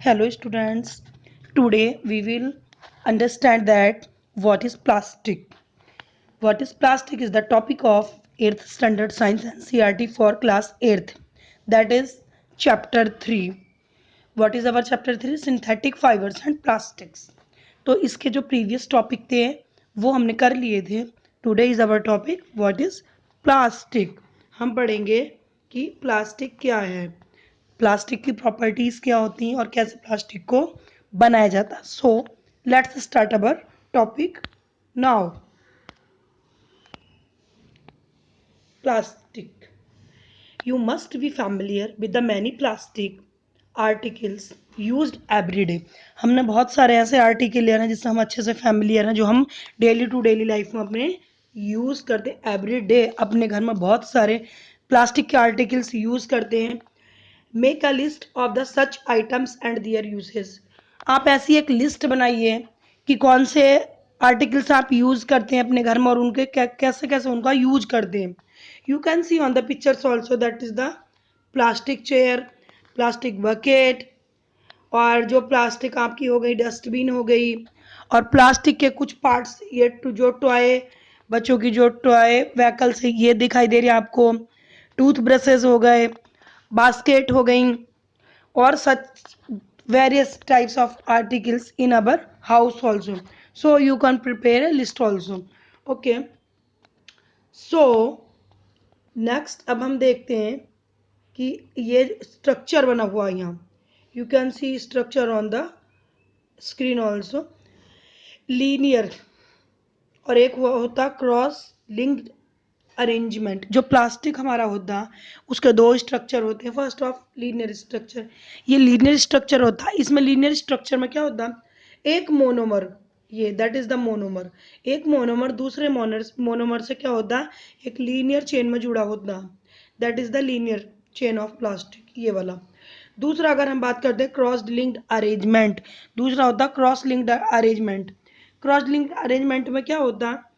Hello students. Today we will understand that what is plastic. What is plastic is the topic of 8th standard science NCERT for class 8th. That is chapter 3. What is our chapter 3? Synthetic fibers and plastics. तो इसके जो previous topic थे वो हमने कर लिए थे. Today is our topic what is plastic. हम पढ़ेंगे कि प्लास्टिक क्या है, प्लास्टिक की प्रॉपर्टीज क्या होती हैं और कैसे प्लास्टिक को बनाया जाता है. सो let's start our topic now. Plastic. You must be familiar with the many plastic articles used every day. हमने बहुत सारे ऐसे आर्टिकल हैं जिससे हम अच्छे से फैमिलियर हैं, जो हम डेली टू डेली लाइफ में अपने यूज़ करते हैं. एवरी डे अपने घर में बहुत सारे प्लास्टिक के आर्टिकल्स यूज़ करते हैं. Make a list of the such items and their uses. आप ऐसी एक लिस्ट बनाइए कि कौन से आर्टिकल्स आप यूज़ करते हैं अपने घर में और उनके कैसे कैसे उनका यूज करते हैं. You can C on the pictures also that is the plastic chair, plastic bucket, और जो प्लास्टिक आपकी हो गई डस्टबिन हो गई, और प्लास्टिक के कुछ पार्ट्स ये जो टॉय बच्चों की जो टॉय व्हीकल्स है ये दिखाई दे रही है आपको. टूथ ब्रशेज हो गए, बास्केट हो गई, or such various types of articles in our house also. So you can prepare a list also. Okay, so next अब हम देखते हैं कि ये स्ट्रक्चर बना हुआ है यहाँ. You can C structure on the screen also. Linear और एक हुआ होता क्रॉस लिंक्ड अरेंजमेंट. जो प्लास्टिक हमारा होता है उसके दो स्ट्रक्चर होते हैं. First of linear structure. ये लीनियर स्ट्रक्चर होता है. इसमें लीनियर स्ट्रक्चर में क्या होता है, एक मोनोमर, ये दैट इज द मोनोमर. एक मोनोमर दूसरे मोनोमर से क्या होता है, एक लीनियर चेन में जुड़ा होता है. That is the linear chain of plastic, ये वाला. दूसरा अगर हम बात करते हैं क्रॉस लिंक्ड अरेंजमेंट, दूसरा होता है cross linked arrangement. Cross linked arrangement में क्या होता है,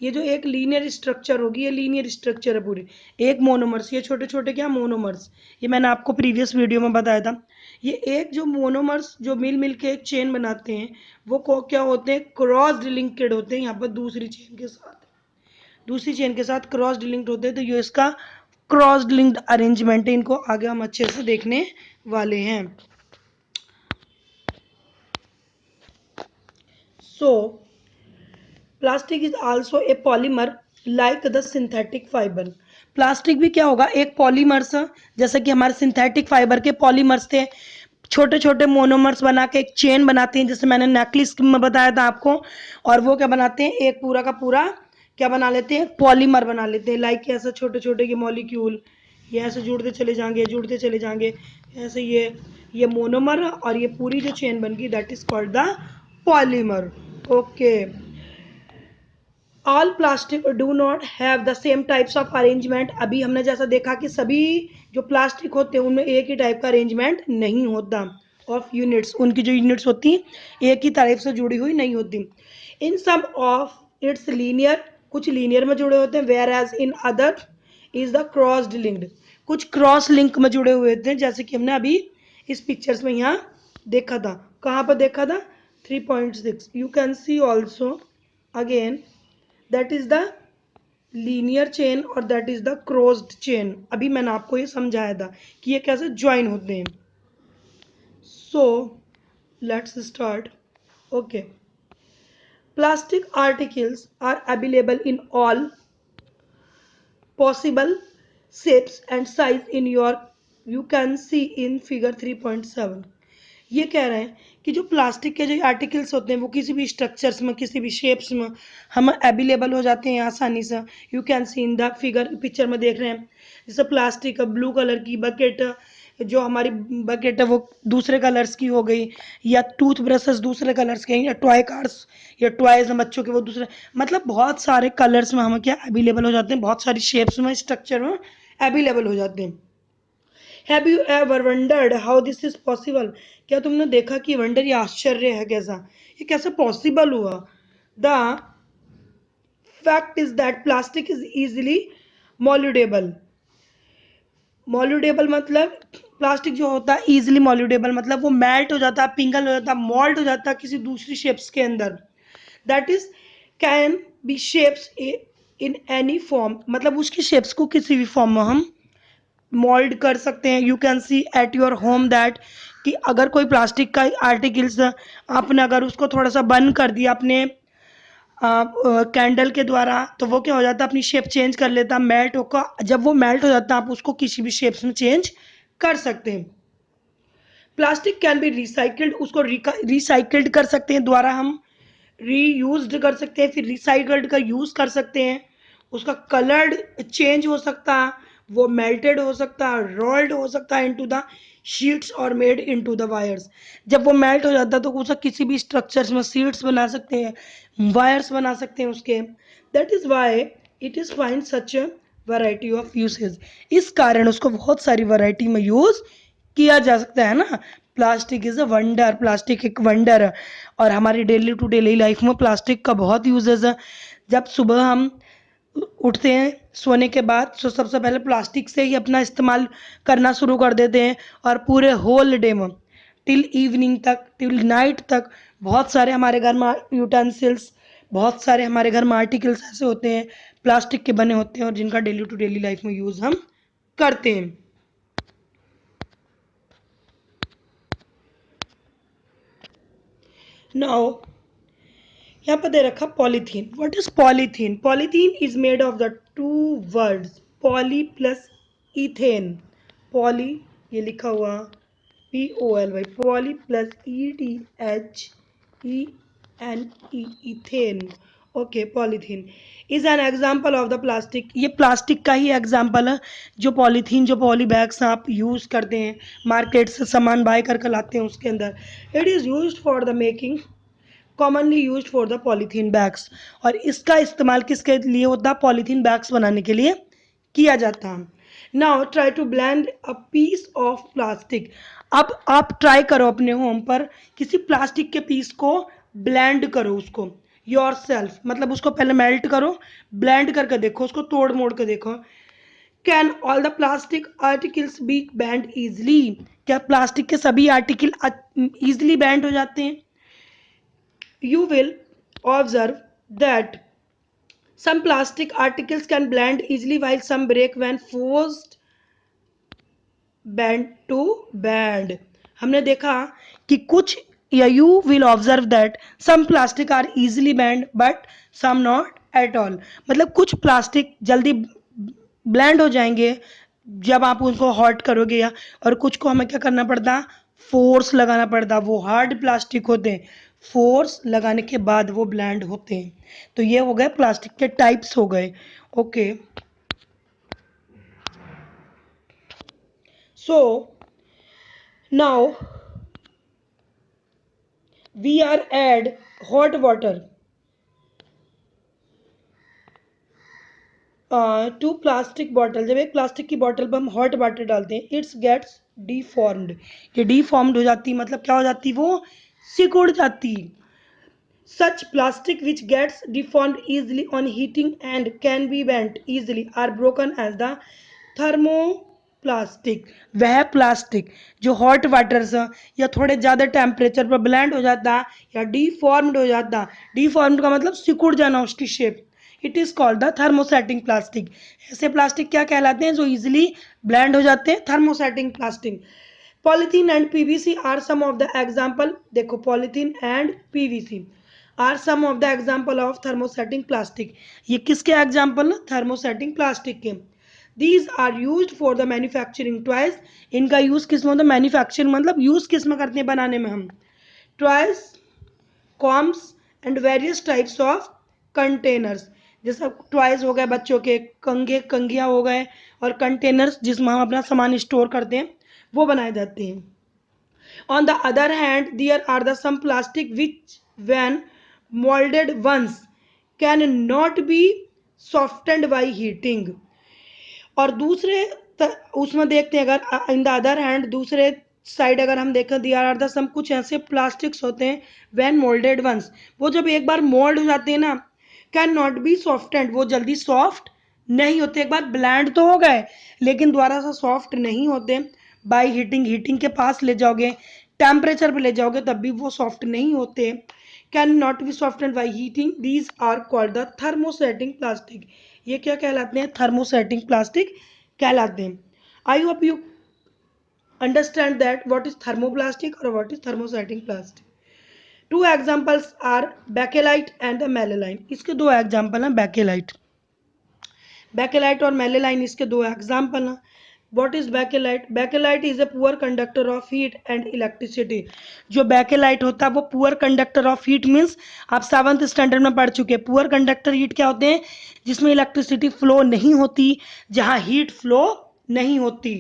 ये जो एक लीनियर स्ट्रक्चर होगी, ये लीनियर स्ट्रक्चर है पूरी. एक मोनोमर्स, ये छोटे छोटे क्या मोनोमर्स, ये मैंने आपको प्रीवियस वीडियो में बताया था. ये एक जो मोनोमर्स जो मिल मिल के एक चेन बनाते हैं वो क्या होते हैं, क्रॉस लिंक्ड होते हैं. यहाँ पर दूसरी चेन के साथ, दूसरी चेन के साथ क्रॉस लिंक्ड होते हैं. तो ये इसका क्रॉस लिंक्ड अरेंजमेंट है. इनको आगे हम अच्छे से देखने वाले हैं. सो plastic is also a polymer like the synthetic fibre. Plastic भी क्या होगा, एक पॉलीमर्स, जैसे कि हमारे सिंथेटिक फाइबर के पॉलीमर्स थे. छोटे छोटे मोनोमर्स बना के एक चेन बनाते हैं, जैसे मैंने नेकलेस में बताया था आपको. और वो क्या बनाते हैं, एक पूरा का पूरा क्या बना लेते हैं, पॉलीमर बना लेते हैं. लाइक ऐसे छोटे छोटे के मॉलिक्यूल ये ऐसे जुड़ते चले जाएंगे जुड़ते चले जाएंगे ऐसे. ये मोनोमर और ये पूरी जो चेन बन गई that is called the polymer. Okay. All plastic do not have the same types of arrangement. अभी हमने जैसा देखा कि सभी जो प्लास्टिक होते हैं उनमें एक ही टाइप का अरेंजमेंट नहीं होता. ऑफ यूनिट्स, उनकी जो यूनिट्स होती एक ही टाइप से जुड़ी हुई नहीं होती. In some of its linear, कुछ लीनियर में जुड़े होते हैं. Whereas in other is the crossed linked, कुछ क्रॉस लिंक में जुड़े हुए थे, जैसे कि हमने अभी इस पिक्चर्स में यहाँ देखा था. कहाँ पर देखा था, 3.6. You can see also again that is the linear chain और that is the crossed chain. अभी मैंने आपको ये समझाया था कि ये कैसे ज्वाइन होते हैं. So let's start. Okay. Plastic articles are available in all possible shapes and size in your, you can see in figure 3.7. ये कह रहे हैं कि जो प्लास्टिक के जो आर्टिकल्स होते हैं वो किसी भी स्ट्रक्चर्स में किसी भी शेप्स में हम अवेलेबल हो जाते हैं आसानी से. You can see in the figure, picture में देख रहे हैं. जैसे प्लास्टिक ब्लू कलर की बकेट, जो हमारी बकेट है वो दूसरे कलर्स की हो गई, या टूथ ब्रशेस दूसरे कलर्स के, या टॉय कार्स या टॉयज हैं बच्चों के वो दूसरे. मतलब बहुत सारे कलर्स में हम क्या अवेलेबल हो जाते हैं, बहुत सारी शेप्स में स्ट्रक्चर में अवेलेबल हो जाते हैं. Have you ever wondered how this is possible. क्या तुमने देखा कि वंडर या आश्चर्य है कैसा, ये कैसे पॉसिबल हुआ. The fact is that plastic is easily mouldable. Mouldable मतलब प्लास्टिक जो होता है इजीली मॉल्यूडेबल, मतलब वो मेल्ट हो जाता है, पिंगल हो जाता है, मोल्ड हो जाता है किसी दूसरी शेप्स के अंदर। That is can be shapes in any form, मतलब उसकी शेप्स को किसी भी फॉर्म में हम मोल्ड कर सकते हैं। You can C at your home that कि अगर कोई प्लास्टिक का आर्टिकल्स आपने अगर उसको थोड़ा सा बंद कर दिया अपने कैंडल के द्वारा, तो वो क्या हो जाता है, अपनी शेप चेंज कर लेता है, मेल्ट होकर। जब वो मेल्ट हो जाता है आप उसको किसी भी शेप्स में चेंज कर सकते हैं। प्लास्टिक कैन बी रिसाइकल्ड, उसको रिसाइकल्ड कर सकते हैं, दोबारा हम रीयूज्ड कर सकते हैं, फिर रिसाइकल्ड का यूज़ कर सकते हैं। उसका कलर चेंज हो सकता है, वो मेल्टेड हो सकता है, रोल्ड हो सकता है इनटू द शीट्स और मेड इनटू द वायर्स। जब वो मेल्ट हो जाता है तो उसका किसी भी स्ट्रक्चर्स में शीट्स बना सकते हैं, वायर्स बना सकते हैं उसके। That is why it is find such a variety of usage, इस कारण उसको बहुत सारी वैरायटी में यूज़ किया जा सकता है ना। Plastic is a wonder, plastic एक वंडर है, और हमारी डेली टू डेली लाइफ में प्लास्टिक का बहुत यूजेस है। जब सुबह हम उठते हैं सोने के बाद तो सबसे पहले प्लास्टिक से ही अपना इस्तेमाल करना शुरू कर देते हैं, और पूरे होल डे में टिल इवनिंग तक, टिल नाइट तक बहुत सारे हमारे घर में यूटेंसिल्स, बहुत सारे हमारे घर में आर्टिकल्स ऐसे होते हैं प्लास्टिक के बने होते हैं और जिनका डेली टू डेली लाइफ में यूज़ हम करते हैं। नाउ यहाँ पर दे रखा polythene. What is polythene? Polythene is made of the two words poly plus ethane. Poly, ये लिखा हुआ POLY, poly plus ETHENE, ethane. Okay, polythene is an example of the plastic, ये प्लास्टिक का ही एग्जाम्पल है। जो पॉलीथीन, जो poly bags आप use करते हैं, मार्केट से सामान बाय करके लाते हैं उसके अंदर, it is use for the making, commonly use for the polythene bags. और इसका इस्तेमाल किसके लिए होता है? पॉलीथीन बैग्स बनाने के लिए किया जाता है। Now try to blend a piece of plastic. अब आप ट्राई करो अपने होम पर किसी प्लास्टिक के पीस को ब्लेंड करो, उसको योर सेल्फ, मतलब उसको पहले मेल्ट करो, ब्लेंड करके देखो, उसको तोड़ मोड़ के देखो। Can all the plastic articles be bend easily? क्या प्लास्टिक के सभी आर्टिकल इजली बैंड हो जाते हैं? You will observe that some plastic articles can blend easily while some break when forced bend to bend. हमने देखा कि कुछ, या you will observe that some plastic are easily bend but some not at all, मतलब कुछ plastic जल्दी blend हो जाएंगे जब आप उनको हॉट करोगे, या और कुछ को हमें क्या करना पड़ता, फोर्स लगाना पड़ता, वो हार्ड प्लास्टिक होते हैं, फोर्स लगाने के बाद वो ब्लेंड होते हैं। तो ये हो गए प्लास्टिक के टाइप्स हो गए। Okay, so now we are add hot water to plastic bottle. जब एक प्लास्टिक की बॉटल पर हम हॉट वाटर डालते हैं, इट्स गेट्स डिफॉर्म्ड, ये डिफॉर्म्ड हो जाती, मतलब क्या हो जाती, वो सिकुड़ जाती। Such plastic which gets deformed easily on heating and can be bent easily are broken as the thermoplastic। वह प्लास्टिक जो हॉट वाटर से या थोड़े ज़्यादा टेम्परेचर पर ब्लेंड हो जाता या डिफॉर्म्ड हो जाता, डिफॉर्म्ड का मतलब सिकुड़ जाना उसकी shape, it is called the thermosetting plastic. ऐसे प्लास्टिक क्या कहलाते हैं? जो इजिली ब्लेंड हो जाते हैं, thermosetting plastic. Polythene and PVC are some of the example, देखो polythene and PVC are some of the example of thermosetting plastic. ये किसके एग्जाम्पल? थर्मोसेटिंग प्लास्टिक के। These are use for the manufacturing toys, इनका use किस में होता है? Manufacturing मतलब यूज किस में करते हैं? बनाने में हम toys, combs and various types of containers. जैसे टॉयज हो गए बच्चों के, कंघे कंघियाँ हो गए, और कंटेनर्स जिसमें हम अपना सामान स्टोर करते हैं, वो बनाए जाते हैं। On the other hand, there are the some plastic which, when molded once, cannot be softened by heating. और दूसरे उसमें देखते हैं, अगर इन द अदर हैंड दूसरे साइड अगर हम देखें, दियर आर द सम, कुछ ऐसे प्लास्टिक्स होते हैं व्हेन मोल्डेड वंस, वो जब एक बार मोल्ड हो जाते हैं ना, कैन नॉट बी सॉफ्टेंड, वो जल्दी सॉफ्ट नहीं होते। एक बार ब्लेंड तो हो गए लेकिन दोबारा से सॉफ्ट नहीं होते, बाय हीटिंग, हीटिंग के पास ले जाओगे, टेम्परेचर पे ले जाओगे तब भी वो सॉफ्ट नहीं होते। Can not be softened by heating, these are called the thermosetting plastic. ये क्या कहलाते हैं? थर्मोसेटिंग प्लास्टिक कहलाते हैं। I hope you understand that what is thermoplastic और what is thermosetting plastic. Two examples are bakelite and the melamine. इसके दो example हैं, बैकेलाइट, बैकेलाइट और मेलेलाइन इसके दो एग्जाम्पल हैं। What is Bakelite? Bakelite is a poor conductor of heat and electricity. जो Bakelite होता है वो poor conductor of heat means आप 7th स्टैंडर्ड में पढ़ चुके हैं। पुअर कंडक्टर हीट क्या होते हैं? जिसमें इलेक्ट्रिसिटी फ्लो नहीं होती, जहां हीट फ्लो नहीं होती।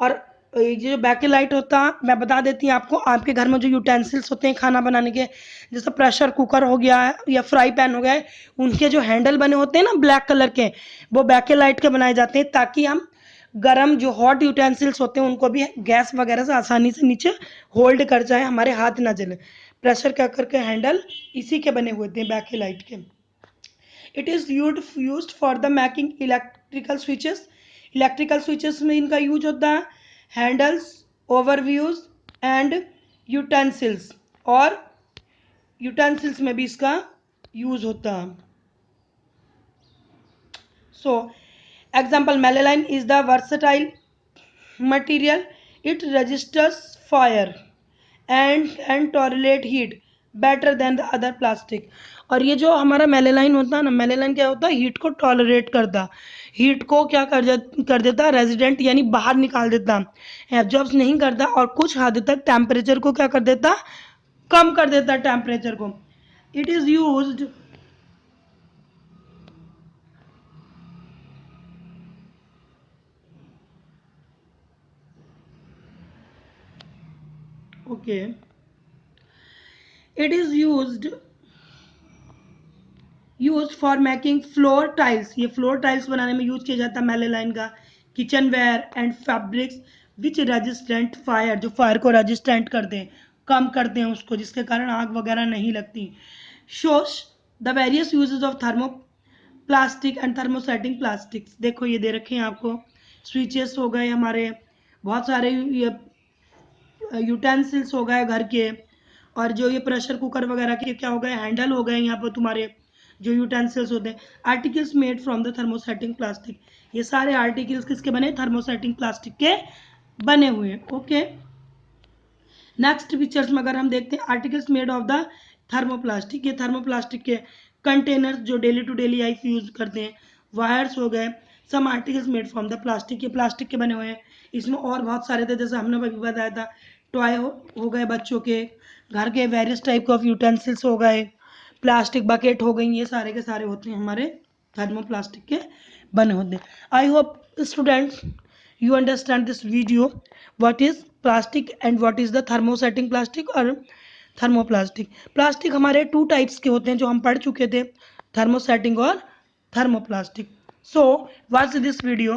और ये जो बैकेलाइट होता है, मैं बता देती हूँ आपको, आपके घर में जो यूटेंसिल्स होते हैं खाना बनाने के, जैसे प्रेशर कुकर हो गया है या फ्राई पैन हो गया है, उनके जो हैंडल बने होते हैं ना ब्लैक कलर के, वो बैकेलाइट के बनाए जाते हैं ताकि हम गरम जो हॉट यूटेंसिल्स होते हैं उनको भी गैस वगैरह से आसानी से नीचे होल्ड कर जाए, हमारे हाथ ना जले। प्रेशर कुकर के हैंडल इसी के बने हुए थे, बैकेलाइट के। It is used for the making electrical switches. Electrical switches में इनका यूज होता है। हैंडल्स, ओवरव्यूज एंड यूटेंसिल्स, और यूटेंसिल्स में भी इसका यूज होता है। So example, melamine is the versatile material, it resists fire and tolerate heat better than the other plastic। और ये जो हमारा मेलेलाइन होता है ना, मेलेलाइन क्या होता है? हीट को टॉलरेट करता, हीट को क्या कर देता? रेजिडेंट यानी बाहर निकाल देता, एब्जॉर्ब नहीं करता, और कुछ हद तक टेम्परेचर को क्या कर देता? कम कर देता टेम्परेचर को। It is used okay, it is use for making floor tiles. ये फ्लोर टाइल्स बनाने में यूज किया जाता है मेलेलाइन का। Kitchen ware and fabrics which resistant fire, जो फायर को रेजिस्टेंट करते हैं, कम करते हैं उसको, जिसके कारण आग वगैरह नहीं लगती। Shows the various uses of thermo plastic and thermosetting plastics. देखो ये दे रखे हैं आपको, स्विचेस हो गए हमारे, बहुत सारे ये यूटेंसिल्स हो गए घर के, और जो ये प्रेशर कुकर वगैरह के क्या हो गए? हैंडल हो गए यहाँ पर तुम्हारे, जो यूटेंसिल्स होते हैं। Articles made from the thermosetting plastic, ये सारे आर्टिकल्स किसके बने? थर्मोसेटिंग प्लास्टिक के बने हुए हैं। ओके, नेक्स्ट पिक्चर्स में अगर हम देखते हैं, articles made of the thermoplastic, ये थर्मोप्लास्टिक के कंटेनर्स जो daily to daily life use करते हैं। वायर्स हो गए, some articles made from the plastic, ये प्लास्टिक के बने हुए हैं। इसमें और बहुत सारे थे, जैसे हमने अभी बताया था, टॉय हो गए बच्चों के, घर के वेरियस टाइप ऑफ यूटेंसिल्स हो गए, प्लास्टिक बकेट हो गई, ये सारे के सारे होते हैं हमारे थर्मोप्लास्टिक के बने होते हैं। I hope students you understand this video, what is plastic and what is the thermosetting plastic और थर्मोप्लास्टिक। प्लास्टिक हमारे 2 टाइप्स के होते हैं जो हम पढ़ चुके थे, थर्मोसेटिंग और thermoplastic. So watch this video.